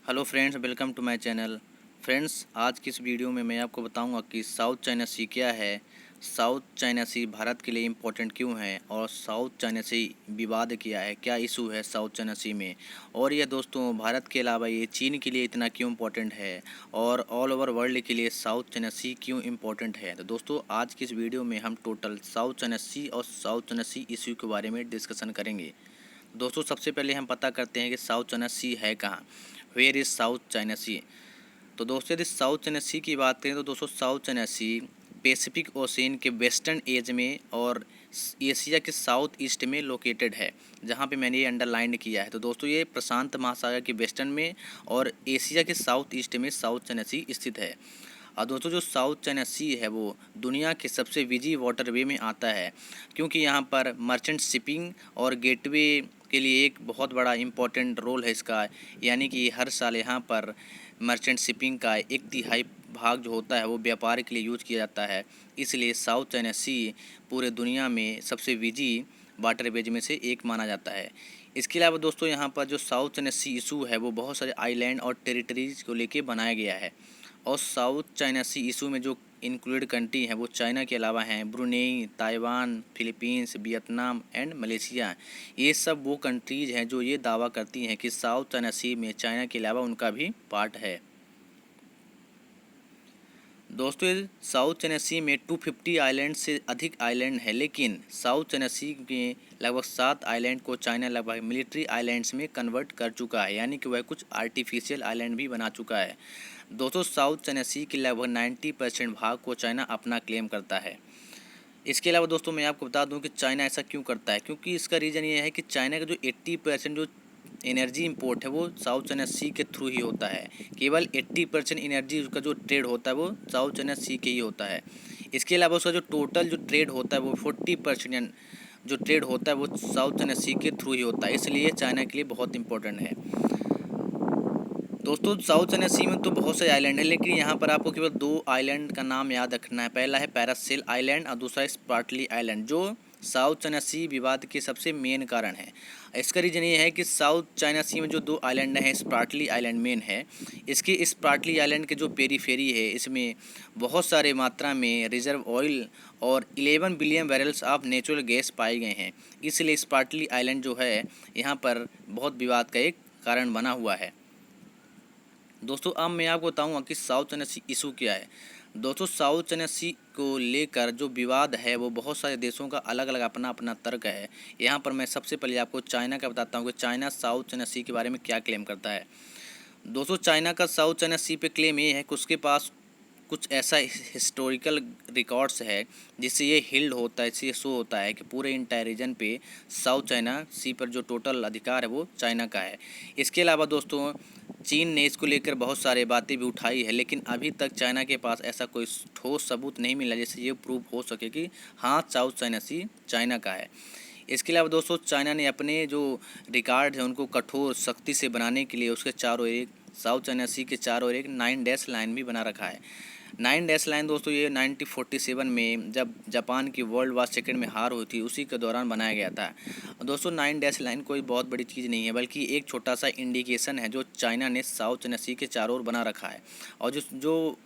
Hello friends, welcome to my channel. Friends, आज की इस वीडियो में मैं आपको बताऊंगा कि साउथ चाइना सी क्या है, साउथ चाइना सी भारत के लिए इम्पोर्टेंट क्यों है और साउथ चाइना सी विवाद क्या है, क्या इशू है साउथ चाइना सी में। और ये दोस्तों, भारत के अलावा ये चीन के लिए इतना क्यों इम्पोर्टेंट है और ऑल ओवर वर्ल्ड के लिए साउथ चाइना सी क्यों इम्पोर्टेंट है। तो दोस्तों, आज की इस वीडियो में हम टोटल साउथ चाइना सी और साउथ चाइना सी इशू के बारे में डिस्कशन करेंगे। दोस्तों, सबसे पहले हम पता करते हैं कि साउथ चाइना सी है कहाँ। वेयर इज़ साउथ चाइना सी। तो दोस्तों, यदि साउथ चाइना सी की बात करें तो दोस्तों, साउथ चाइना सी पैसिफिक ओशियन के वेस्टर्न एज में और एशिया के साउथ ईस्ट में लोकेटेड है, जहाँ पे मैंने ये अंडरलाइन किया है। तो दोस्तों, ये प्रशांत महासागर के वेस्टर्न में और एशिया के साउथ ईस्ट में साउथ चाइना सी स्थित है। और दोस्तों, जो साउथ चाइना सी है वो दुनिया के सबसे बिजी वाटरवे में आता है, क्योंकि यहाँ पर मर्चेंट शिपिंग और गेटवे के लिए एक बहुत बड़ा इम्पोर्टेंट रोल है इसका। यानी कि हर साल यहाँ पर मर्चेंट शिपिंग का 1/3 भाग जो होता है वो व्यापार के लिए यूज किया जाता है। इसलिए साउथ चाइना सी पूरे दुनिया में सबसे बिजी वाटरवेज में से एक माना जाता है। इसके अलावा दोस्तों, यहाँ पर जो साउथ चाइना सी इशू है वो बहुत सारे आइलैंड और टेरिटरीज को लेके बनाया गया है। और साउथ चाइना सी इशू में जो इंक्लूडेड कंट्री हैं वो चाइना के अलावा हैं Brunei, Taiwan, Philippines, Vietnam and Malaysia. ये सब वो कंट्रीज़ हैं जो ये दावा करती हैं कि साउथ चाइना सी में चाइना के अलावा उनका भी पार्ट है। दोस्तों, साउथ चाइना सी में 250 आइलैंड से अधिक आइलैंड है, लेकिन साउथ चाइना सी में लगभग 7 आइलैंड को चाइना लगभग मिलिट्री आइलैंड्स में कन्वर्ट कर चुका है, यानी कि वह कुछ आर्टिफिशियल आइलैंड भी बना चुका है। दोस्तों, साउथ चाइना सी के लगभग 90% भाग को चाइना अपना क्लेम करता है। इसके अलावा दोस्तों, मैं आपको बता दूं कि चाइना ऐसा क्यों करता है, क्योंकि इसका रीज़न ये है कि चाइना का जो 80% जो एनर्जी इंपोर्ट है वो साउथ चाइना सी के थ्रू ही होता है। केवल 80% एनर्जी का जो ट्रेड होता है वो साउथ चाइना सी के ही होता है। इसके अलावा उसका जो टोटल जो ट्रेड होता है वो 40% जो ट्रेड होता है वो साउथ चाइना सी के थ्रू ही होता है। इसलिए चाइना के लिए बहुत इंपॉर्टेंट है। दोस्तों, साउथ चाइना सी में तो बहुत से आइलैंड है, लेकिन यहाँ पर आपको केवल 2 आइलैंड का नाम याद रखना है। पहला है पैरासेल आइलैंड और दूसरा है स्पार्टली आइलैंड, जो साउथ चाइना सी विवाद के सबसे मेन कारण है। इसका रीज़न ये है कि साउथ चाइना सी में जो 2 आइलैंड हैं, स्पार्टली आइलैंड मेन है। इसके स्पार्टली आइलैंड के जो पेरीफेरी है, इसमें बहुत सारे मात्रा में रिजर्व ऑयल और 11 billion barrels of natural gas पाए गए हैं। इसलिए स्पार्टली आइलैंड जो है यहाँ पर बहुत विवाद का एक कारण बना हुआ है। दोस्तों, अब मैं आपको बताऊंगा कि साउथ चाइना सी इशू क्या है। दोस्तों, साउथ चाइना सी को लेकर जो विवाद है वो बहुत सारे देशों का अलग अलग अपना अपना तर्क है। यहाँ पर मैं सबसे पहले आपको चाइना का बताता हूँ कि चाइना साउथ चाइना सी के बारे में क्या क्लेम करता है। दोस्तों, चाइना का साउथ चाइना सी पे क्लेम ये है कि उसके पास कुछ ऐसा हिस्टोरिकल रिकॉर्ड्स है जिससे ये हिल्ड होता है, इससे ये शो होता है कि पूरे इंटायर रीजन पे साउथ चाइना सी पर जो टोटल अधिकार है वो चाइना का है। इसके अलावा दोस्तों, चीन ने इसको लेकर बहुत सारे बातें भी उठाई है, लेकिन अभी तक चाइना के पास ऐसा कोई ठोस सबूत नहीं मिला जिससे ये प्रूव हो सके कि हाँ, साउथ चाइना सी चाइना का है। इसके अलावा दोस्तों, चाइना ने अपने जो रिकॉर्ड है उनको कठोर सख्ती से बनाने के लिए उसके चारों एक साउथ चाइना सी के चारों एक 9 डैश लाइन भी बना रखा है। 9 डैश लाइन दोस्तों, ये 1947 में जब जापान की वर्ल्ड वार सेकेंड में हार हुई थी उसी के दौरान बनाया गया था। दोस्तों, 9 डैश लाइन कोई बहुत बड़ी चीज़ नहीं है, बल्कि एक छोटा सा इंडिकेशन है जो चाइना ने साउथ चाइना सी के चारों ओर बना रखा है। और जो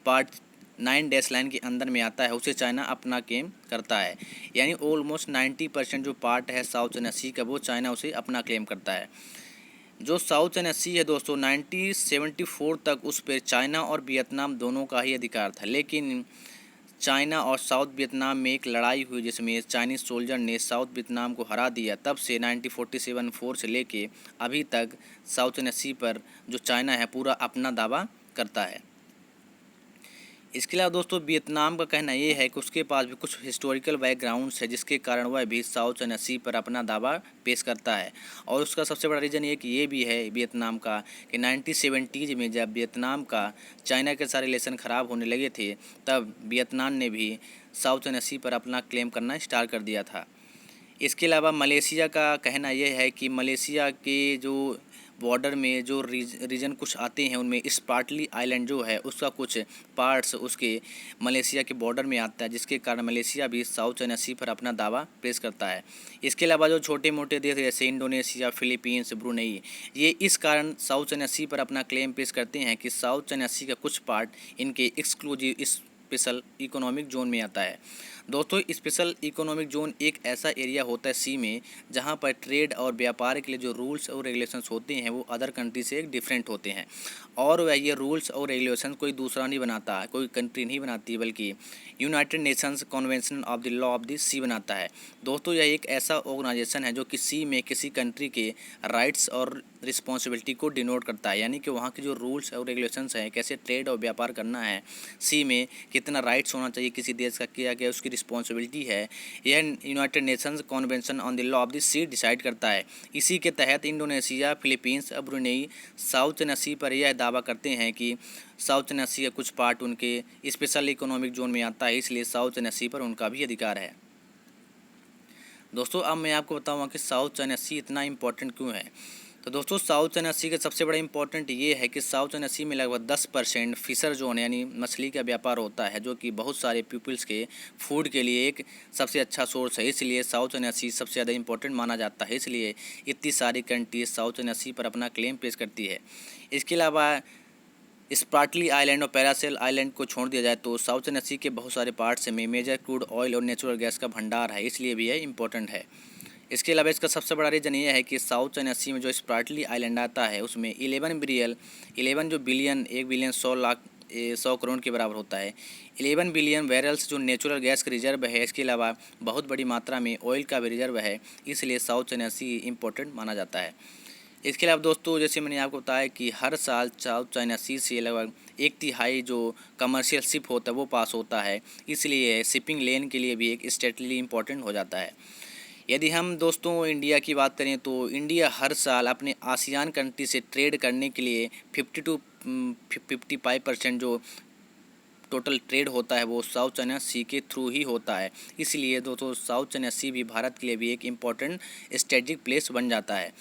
पार्ट 9 डैश लाइन के अंदर में आता है उसे चाइना अपना क्लेम करता है। यानी ऑलमोस्ट 90% जो पार्ट है साउथ चाइना सी का वो चाइना उसे अपना क्लेम करता है। जो साउथ चाइना सी है दोस्तों, 1974 तक उस पर चाइना और वियतनाम दोनों का ही अधिकार था, लेकिन चाइना और साउथ वियतनाम में एक लड़ाई हुई जिसमें चाइनीज़ सोल्जर ने साउथ वियतनाम को हरा दिया। तब से 1947 से लेके अभी तक साउथ चाइना सी पर जो चाइना है पूरा अपना दावा करता है। इसके अलावा दोस्तों, वियतनाम का कहना ये है कि उसके पास भी कुछ हिस्टोरिकल बैकग्राउंड्स है जिसके कारण वह भी साउथ चाइना सी पर अपना दावा पेश करता है। और उसका सबसे बड़ा रीज़न ये भी है वियतनाम का कि 1970s में जब वियतनाम का चाइना के साथ रिलेशन ख़राब होने लगे थे, तब वियतनाम ने भी साउथ चाइना सी पर अपना क्लेम करना स्टार्ट कर दिया था। इसके अलावा मलेशिया का कहना यह है कि मलेशिया के जो बॉर्डर में जो रीजन कुछ आते हैं उनमें स्पार्टली आइलैंड जो है उसका कुछ पार्ट्स उसके मलेशिया के बॉर्डर में आता है, जिसके कारण मलेशिया भी साउथ चाइना सी पर अपना दावा पेश करता है। इसके अलावा जो छोटे मोटे देश जैसे इंडोनेशिया, फिलीपींस, ब्रुनेई, ये इस कारण साउथ चाइना सी पर अपना क्लेम पेश करते हैं कि साउथ चाइना सी का कुछ पार्ट इनके एक्सक्लूसिव स्पेशल इकोनॉमिक जोन में आता है। दोस्तों, स्पेशल इकोनॉमिक जोन एक ऐसा एरिया होता है सी में जहां पर ट्रेड और व्यापार के लिए जो रूल्स और रेगुलेशंस होते हैं वो अदर कंट्री से डिफरेंट होते हैं, और वह ये रूल्स और रेगुलेशन कोई दूसरा नहीं बनाता, कोई कंट्री नहीं बनाती, बल्कि united nations convention of the law of the sea बनाता है। दोस्तों, यह एक ऐसा ऑर्गेनाइजेशन है जो कि सी में किसी कंट्री के राइट्स और रिस्पॉन्सिबिलिटी को डिनोट करता है, यानी कि वहाँ के जो रूल्स और रेगुलेशंस हैं, कैसे ट्रेड और व्यापार करना है, सी में कितना राइट्स होना चाहिए किसी देश का, किया गया उसकी रिस्पॉन्सिबिलिटी है, यह united nations convention on the law of the sea decide करता है। इसी के तहत Indonesia, Philippines, Brunei south China sea पर यह दावा करते हैं कि साउथ चाइना सी का कुछ पार्ट उनके स्पेशल इकोनॉमिक जोन में आता है, इसलिए साउथ चाइना सी पर उनका भी अधिकार है। दोस्तों, अब मैं आपको बताऊंगा कि साउथ चाइना सी इतना इम्पोर्टेंट क्यों है। तो दोस्तों, साउथ चाइना सी का सबसे बड़ा इंपॉर्टेंट ये है कि साउथ चाइना सी में लगभग 10% फिशर जोन यानी मछली का व्यापार होता है, जो कि बहुत सारे पीपल्स के फूड के लिए एक सबसे अच्छा सोर्स है। इसलिए साउथ चाइना सी सबसे ज़्यादा इंपॉर्टेंट माना जाता है, इसलिए इतनी सारी कंट्रीज साउथ चाइना सी पर अपना क्लेम पेश करती है। इसके अलावा स्पार्टली आइलैंड और पैरासेल आइलैंड को छोड़ दिया जाए तो साउथ चाइना सी के बहुत सारे पार्ट्स में मेजर क्रूड ऑयल और नेचुरल गैस का भंडार है, इसलिए भी यह इंपॉर्टेंट है। इसके अलावा इसका सबसे बड़ा रीज़न ये है कि साउथ चाइना सी में जो स्पार्टली आइलैंड आता है उसमें 11 जो बिलियन 1 करोड़ के बराबर होता है, 11 बिलियन बैरल्स जो नेचुरल गैस का रिजर्व है। इसके अलावा बहुत बड़ी मात्रा में ऑयल का भी रिजर्व है, इसलिए साउथ चाइना सी इम्पोर्टेंट माना जाता है। इसके अलावा दोस्तों, जैसे मैंने आपको बताया कि हर साल साउथ चाइना सी से लगभग 1/3 जो कमर्शियल शिप होता है वो पास होता है, इसलिए शिपिंग लेन के लिए भी एक स्ट्रेटली इम्पोर्टेंट हो जाता है। यदि हम दोस्तों इंडिया की बात करें तो इंडिया हर साल अपने आसियान कंट्री से ट्रेड करने के लिए 50 to 55% जो टोटल ट्रेड होता है वो साउथ चाइना सी के थ्रू ही होता है। इसलिए दोस्तों साउथ चाइना सी भी भारत के लिए भी एक इम्पॉर्टेंट स्ट्रेटेजिक प्लेस बन जाता है।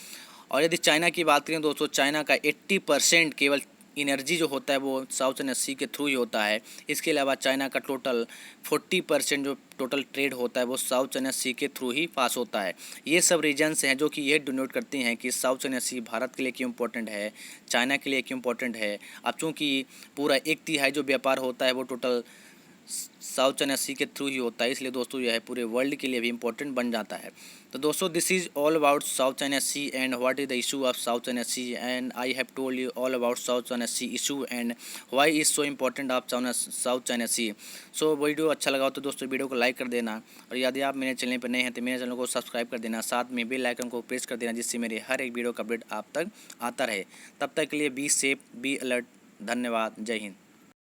और यदि चाइना की बात करें दोस्तों, चाइना का 80% केवल एनर्जी जो होता है वो साउथ चाइना सी के थ्रू ही होता है। इसके अलावा चाइना का टोटल 40% जो टोटल ट्रेड होता है वो साउथ चाइना सी के थ्रू ही पास होता है। ये सब रीजन्स हैं जो कि ये डिनोट करते हैं कि साउथ चाइना सी भारत के लिए क्यों इम्पोर्टेंट है, चाइना के लिए क्यों इम्पोर्टेंट है। अब चूँकि पूरा 1/3 जो व्यापार होता है वो टोटल साउथ चाइना सी के थ्रू ही होता है, इसलिए दोस्तों यह है पूरे वर्ल्ड के लिए भी इम्पोर्टेंट बन जाता है। तो दोस्तों, this is all about South China Sea and what is the issue of South China Sea, and I have told you all about South China Sea issue and why is so important of South China Sea. So video अच्छा लगा हो तो दोस्तों video को like कर देना, और यदि आप मेरे चैनल पर नए हैं तो मेरे चैनल को सब्सक्राइब कर देना, साथ में बेल आइकन को प्रेस कर देना, जिससे मेरे हर एक वीडियो का अपडेट आप तक आता रहे। तब तक के लिए बी सेफ, बी अलर्ट। धन्यवाद। जय हिंद।